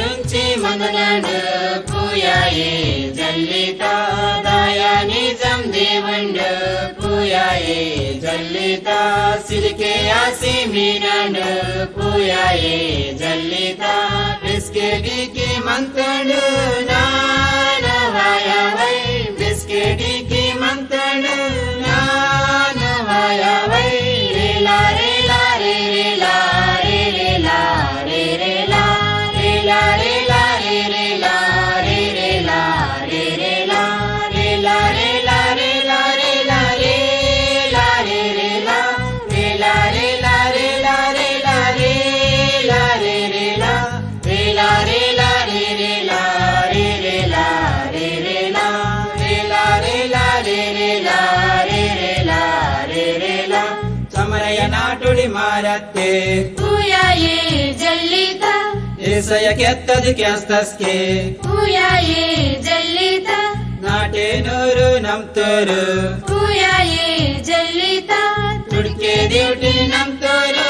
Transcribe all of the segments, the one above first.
నుంచి మందలాండు పూయాయే జల్లిత దాయా నిజం దేవుండు పూయాయే జల్లిత సిలికే ఆసి మీనాండు పూయాయే జల్లిత బిస్కెటికి మంతడు నానవాయవై బిస్కెటికి మంతడు నానవాయవై రేలా రేలా రే రేలా రే రేలా రే రేలా రేలా రేలా రే రేలా రే రేలా రే రేలా రేలా రేలా రేలా రేలా రేలా రే రేలా రేలా రేలా రేలా రేలా రేలా రే రేలా రేలా రేలా రే రేలా రే రేలా రే రేలా రేలా రేలా రే రేలా రే రేలా రే రేలా ಸಮರಯ ನಾಟುಳಿ ಮಾರತ್ತೆ ಪೂಯಾಯೇ ಜಲ್ಲಿತ ಏಸಯ ಕೆತ್ತದು ಕ್ಯಾಸ್ತಸ್ಕೆ ಪೂಯಾಯೇ ಜಲ್ಲಿತ ನಾಟೆ ನೂರು ನಮ್ತೋರು ಪೂಯಾಯೇ ಜಲ್ಲಿತ ತುಡ್ಕೆ ದೇವ್ಟಿ ನಮ್ತೋರು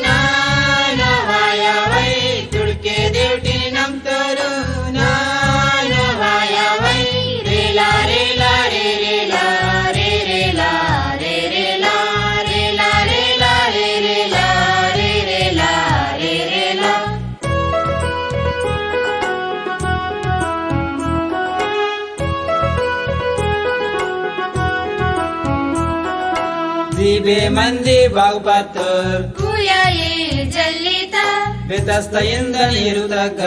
ನಾನವಾಯವೈ ತುಡ್ಕೆ ದೇವ್ಟಿ ನಮ್ತೋರು ನಾನವಾಯವೈ ರೇಲಾ ರೇಲಾ ರೇ ರೇಲಾ ರೇ ರೇಲಾ ರೇ ರೇಲಾ ರೇಲಾ ರೇಲಾ ರೇ ರೇಲಾ ರೇ ರೇಲಾ ರೇ ರೇಲಾ ದಿಬೆ ಮಂದಿ ಬಾಗ್ಬತ್ತೋರ್ ಪೂಯಾಯೇ ಜಲ್ಲಿತ ಬೆತಸ್ತೆಯಿಂದ ನೀರು ತಗ್ಗ